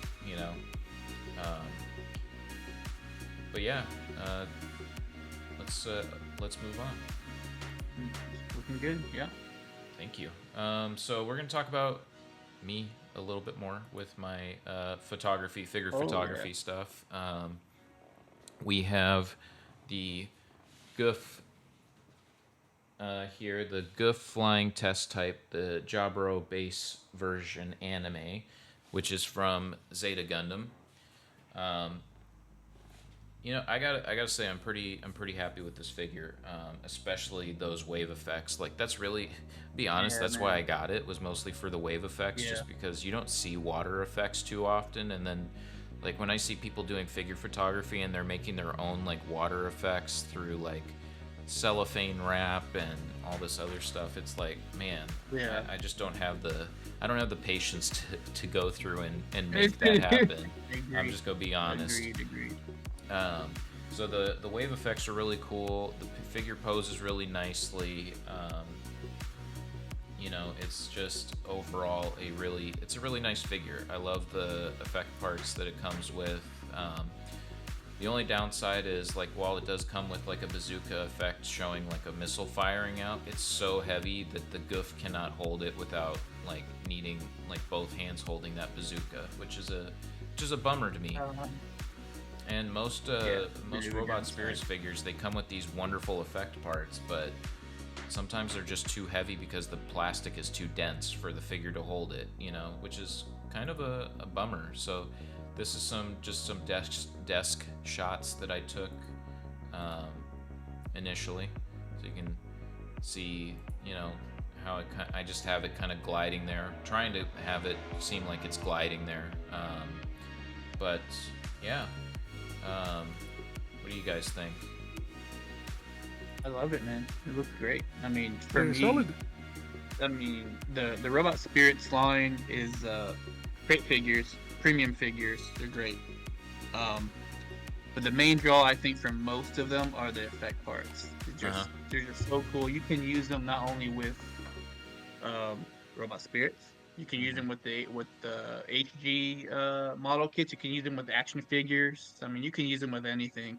But yeah, let's move on. Looking good. Yeah. Thank you. So we're gonna talk about me a little bit more with my photography, figure Oh yeah. photography stuff. We have the Goof here, the Goof flying test type, the Jabro base version anime, which is from Zeta Gundam. Um, I gotta say I'm pretty happy with this figure, especially those wave effects. Like that's really, be honest, Yeah, that's why I man. got it, was mostly for the wave effects, Yeah. just because you don't see water effects too often, and then like when I see people doing figure photography and they're making their own like water effects through like cellophane wrap and all this other stuff, it's like, man, Yeah. I just don't have the patience to go through and make that happen. I'm Agreed. just gonna be honest. Agreed. um, so the wave effects are really cool. The figure poses really nicely. It's just overall it's a really nice figure. I love the effect parts that it comes with. The only downside is like while it does come with like a bazooka effect showing like a missile firing out, it's so heavy that the goof cannot hold it without like needing like both hands holding that bazooka, which is a bummer to me. Uh, And most yeah. most Very Robot downside. Spirits figures, they come with these wonderful effect parts, but sometimes they're just too heavy because the plastic is too dense for the figure to hold it, which is kind of a bummer. So this is some desk shots that I took um, initially, so you can see, how I just have it kind of gliding there, trying to have it seem like it's gliding there. But yeah, what do you guys think? I love it, man. It looks great. I mean, for Pretty me, solid. the Robot Spirits line is great figures, premium figures. They're great. Um, but the main draw, I think, for most of them are the effect parts. Uh-huh. They're just so cool. You can use them not only with Robot Spirits. You can use Mhm. them with the HG model kits. You can use them with action figures. I mean, you can use them with anything.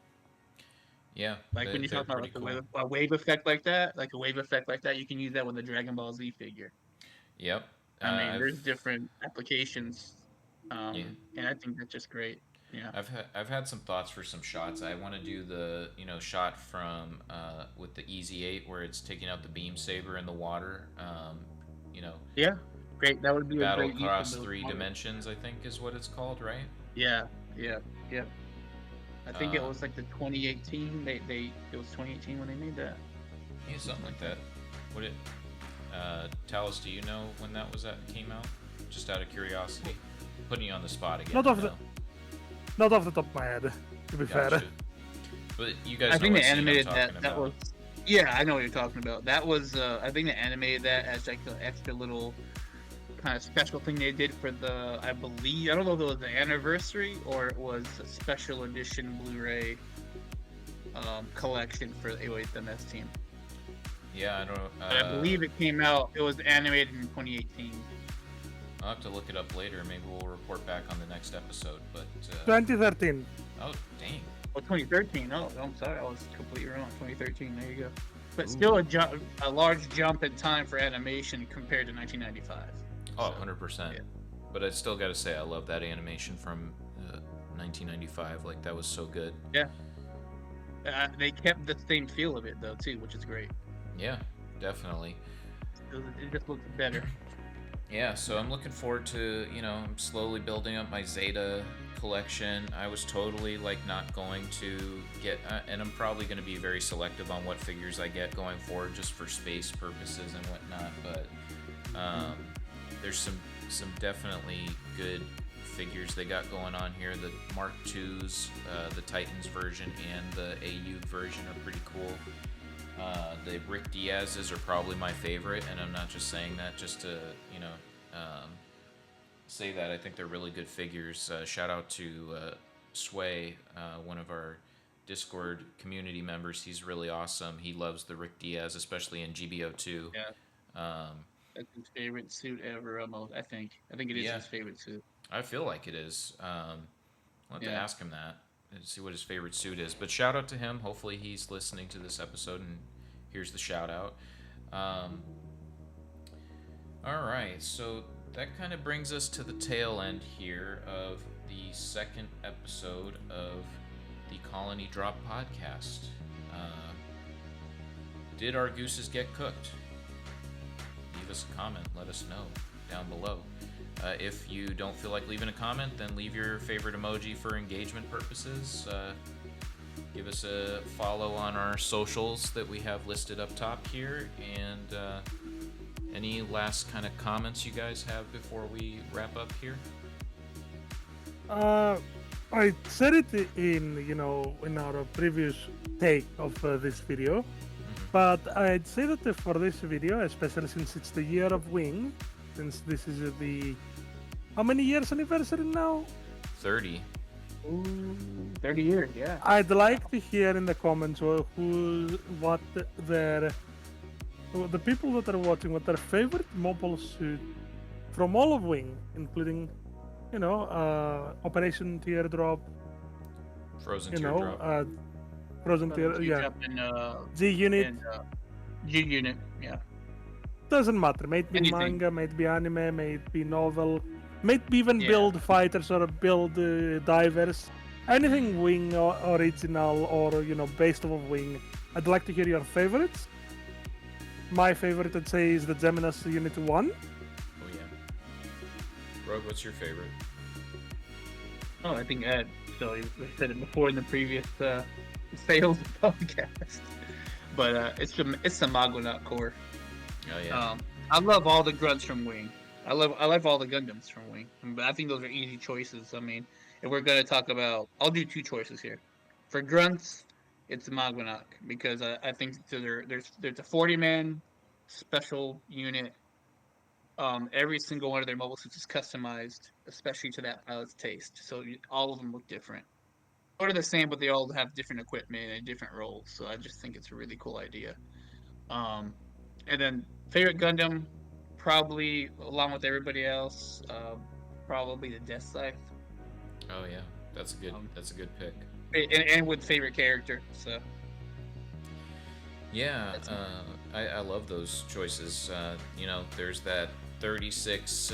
Yeah, Like when you they're talk about pretty like cool. a wave effect like that, you can use that with a Dragon Ball Z figure. Yep. I mean, I've there's different applications, Yeah, and I think that's just great. Yeah. I've had some thoughts for some shots. I want to do the shot from with the Easy 8 where it's taking out the beam saber in the water. You know, Yeah. Great. That would be a battle great use of across those three models. dimensions, I think is what it's called, right? Yeah. Yeah. Yeah. I think it Um, was like the 2018. It was 2018 when they made that. yeah, something like that. What it? Talos, do you know when that was that came out? Just out of curiosity, putting you on the spot again. Not I off the know. not off the top of my head, to be fair. Gotcha. But you guys I know think what they scene I'm animated talking that. That about. was. Yeah, I know what you're talking about. That was. I think they animated that as like an extra little kind of special thing they did for the. I believe I don't know if it was the anniversary or it was a special edition Blu-ray collection for the AOS team. Yeah, I don't. But I believe it came out. It was animated in 2018. I'll have to look it up later. Maybe we'll report back on the next episode. But 2013. oh dang, Oh, 2013. Oh, I'm sorry, I was completely wrong. 2013. There you go. But Ooh. still a large jump in time for animation compared to 1995. oh, So, 100%. yeah. But I still got to say, I love that animation from 1995. Like that was so good. Yeah. They kept the same feel of it though too, which is great. Yeah, definitely. It just looks better. Yeah, so I'm looking forward to, I'm slowly building up my Zeta collection. I was totally like not going to get, and I'm probably going to be very selective on what figures I get going forward just for space purposes and whatnot. But there's some definitely good figures they got going on here. The Mark IIs, the Titans version, and the AU version are pretty cool. The Rick Diaz's are probably my favorite, and I'm not just saying that just to, say that. I think they're really good figures. Shout out to Sway, one of our Discord community members. He's really awesome. He loves the Rick Diaz, especially in GBO2. Yeah. Um, That's his favorite suit ever, almost. I think. I think it is yeah, his favorite suit. I feel like it is. I'll have to Yeah. ask him that and see what his favorite suit is. But shout out to him. Hopefully he's listening to this episode and here's the shout out. Um, All right, so that kind of brings us to the tail end here of the second episode of the Colony Drop podcast. Did our gooses get cooked? Leave us a comment. Let us know down below. If you don't feel like leaving a comment, then leave your favorite emoji for engagement purposes. Give us a follow on our socials that we have listed up top here. And any last kind of comments you guys have before we wrap up here? I said it in our previous take of this video, but I'd say that for this video, especially since it's the year of Wing, since this is the how many years anniversary now? 30. Ooh, 30 years, yeah. I'd like to hear in the comments the people that are watching, what their favorite mobile suit from all of Wing, including, Operation Teardrop, Frozen Teardrop. Frozen Teardrop, yeah, Teardrop and, G Unit. and G Unit, yeah. Doesn't matter. May it be Anything. manga, may it be anime, may it be novel, may it be even Yeah. build fighters or build divers. Anything Wing or original or based off of Wing. I'd like to hear your favorites. My favorite, I'd say, is the Geminas Unit 1. Oh, yeah. Rogue, what's your favorite? Oh, I think Ed. So I said it before in the previous sales podcast, but it's the Magona core. Oh, yeah. I love all the grunts from Wing. I love all the Gundams from Wing. But I think those are easy choices. I mean, if we're gonna talk about, I'll do two choices here. For grunts, it's Magwanok because I think there's a 40-man special unit. Every single one of their mobile suits is customized, especially to that pilot's taste. So all of them look different. Sort of the same, but they all have different equipment and different roles. So I just think it's a really cool idea. And then favorite Gundam, probably along with everybody else, probably the Death Scythe. Oh, yeah. That's a good pick. And with favorite character. So Yeah, I love those choices. There's that 36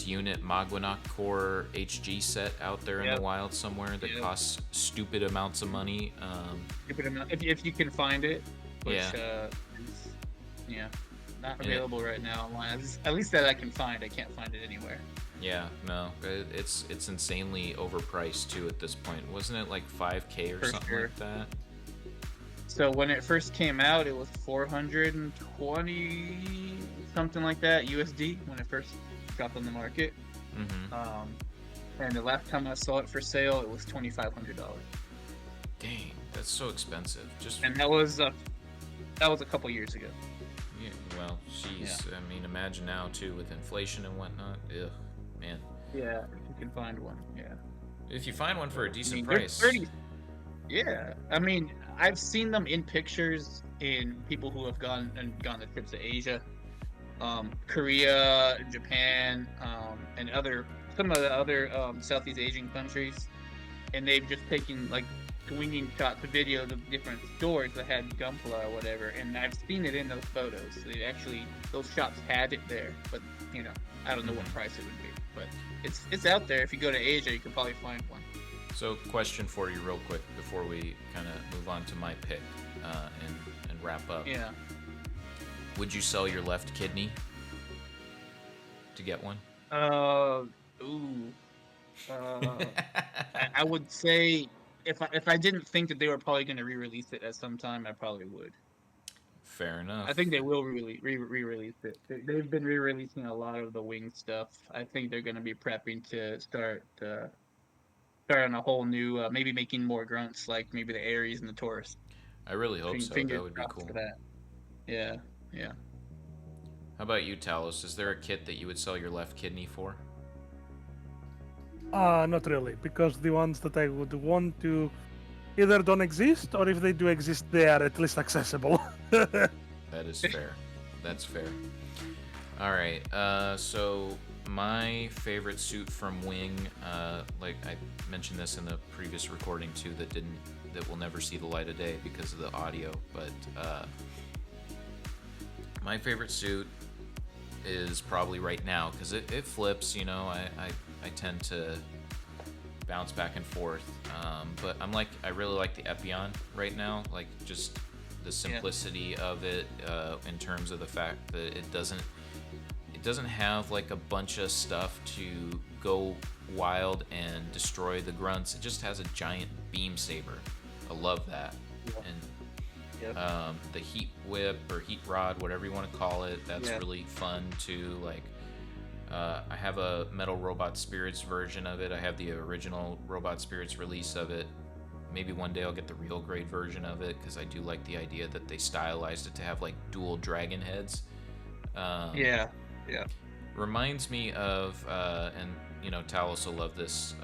unit Magwanok Core HG set out there in Yep. the wild somewhere that Yep. costs stupid amounts of money. if you can find it, which Yeah. is not available right now online. At least that I can find. I can't find it anywhere. Yeah, no, it's insanely overpriced too at this point. Wasn't it like 5K or For something sure. like that? So when it first came out, it was 420 something like that USD when it first dropped on the market. Mm-hmm. And the last time I saw it for sale, it was $2,500, Dang, that's so expensive. and that was a couple years ago. Yeah, well, jeez. I mean, imagine now too with inflation and whatnot. Ugh, man. Yeah, if you can find one. Yeah. If you find one for a decent they're price, Yeah, I mean, I've seen them in pictures in people who have gone the trips to Asia, Korea, Japan, and some of the other Southeast Asian countries, and they've just taken like swinging shots of videos of different stores that had Gunpla or whatever, and I've seen it in those photos. Those shops had it there, but I don't know what price it would be, but it's out there. If you go to Asia, you could probably find one. So, question for you, real quick, before we kind of move on to my pick and wrap up. Yeah. Would you sell your left kidney to get one? I would say if I didn't think that they were probably going to re-release it at some time, I probably would. Fair enough. I think they will re-release it. They've been re-releasing a lot of the Wing stuff. I think they're going to be prepping to start on a whole new, maybe making more grunts like maybe the Ares and the Taurus. I really hope so. Fingers That would be crossed cool. for that. Yeah. How about you, Talos? Is there a kit that you would sell your left kidney for? Not really, because the ones that I would want to either don't exist, or if they do exist, they are at least accessible. That is fair. That's fair. All right. So my favorite suit from Wing, like I mentioned this in the previous recording too, that will never see the light of day because of the audio. But my favorite suit is probably right now because it flips. I tend to bounce back and forth. But I really like the Epion right now. Like just the Yeah. simplicity of it in terms of the fact that it doesn't have like a bunch of stuff to go wild and destroy the grunts. It just has a giant beam saber. I love that. Yeah. And Yep. the heat whip or heat rod, whatever you want to call it, that's Yeah. really fun too. Like, I have a Metal Robot Spirits version of it. I have the original Robot Spirits release of it. Maybe one day I'll get the real grade version of it because I do like the idea that they stylized it to have like dual dragon heads. Um, Yeah. Yeah. Reminds me of, and Talos will love this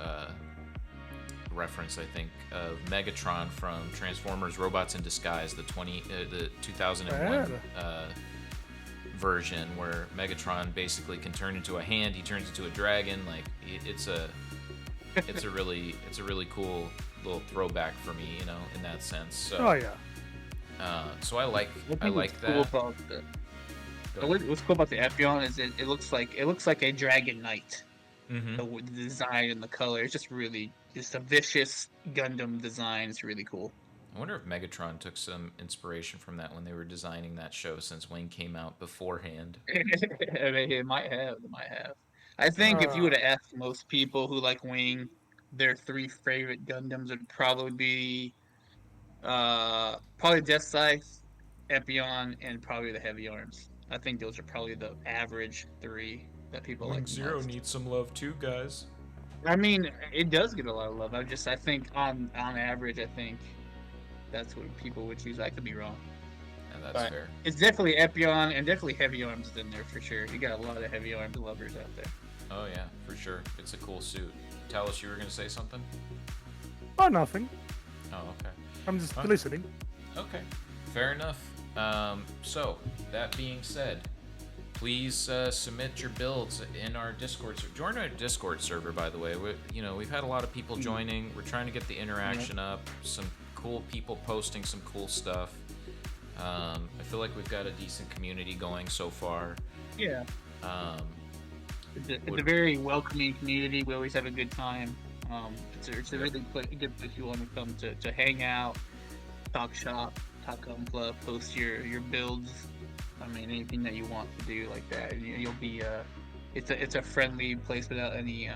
reference, I think, of Megatron from Transformers: Robots in Disguise, the 2001 version, where Megatron basically can turn into a hand. He turns into a dragon. Like it's a really cool little throwback for me, in that sense. So, Oh yeah. so I like What's that. cool about what's cool about the Epion is it looks like a dragon knight. Mm-hmm. The design and the color, it's just a vicious Gundam design. It's really cool. I wonder if Megatron took some inspiration from that when they were designing that show, since Wayne came out beforehand. It might have. It might have. I think if you Uh, would have asked most people who like Wing, their three favorite Gundams would probably be probably Death Scythe, Epion, and probably the Heavy Arms. I think those are probably the average three that people like Wing the Zero most. needs some love too, guys. I mean, it does get a lot of love. I think on average, I think that's what people would choose. I could be wrong, And that's but fair. it's definitely Epion and definitely Heavy Arms is in there for sure. You got a lot of Heavy Arms lovers out there. Oh yeah, for sure. It's a cool suit. Talos, you were gonna say something? oh, nothing. Oh, okay. I'm just Huh? listening. Okay, fair enough. So that being said, please submit your builds in our Discord server. Join our Discord server, by the way. We've had a lot of people joining. We're trying to get the interaction up. Some cool people posting some cool stuff. I feel like we've got a decent community going so far. Yeah, Um, it's a very welcoming community. We always have a good time. It's a really good place you want to come to hang out, talk shop, talk Gunpla, post your builds. I mean, anything that you want to do like that, and you'll be it's a friendly place without any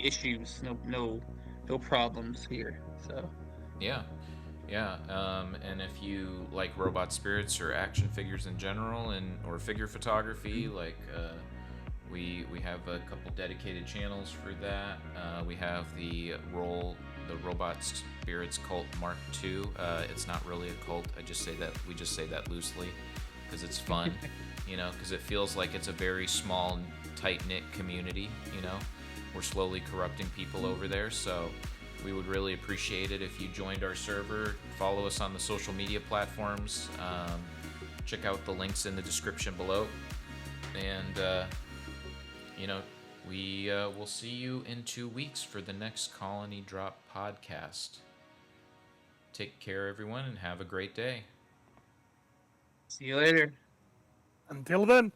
issues, no problems here. So Yeah, yeah. And if you like robot spirits or action figures in general, or figure photography, like we have a couple dedicated channels for that. We have the Robot Spirits Cult Mark II. It's not really a cult. We just say that loosely because it's fun, because it feels like it's a very small, tight knit community. We're slowly corrupting people over there, so we would really appreciate it if you joined our server. Follow us on the social media platforms. Check out the links in the description below. And, we will see you in 2 weeks for the next Colony Drop podcast. Take care, everyone, and have a great day. see you later. Until then.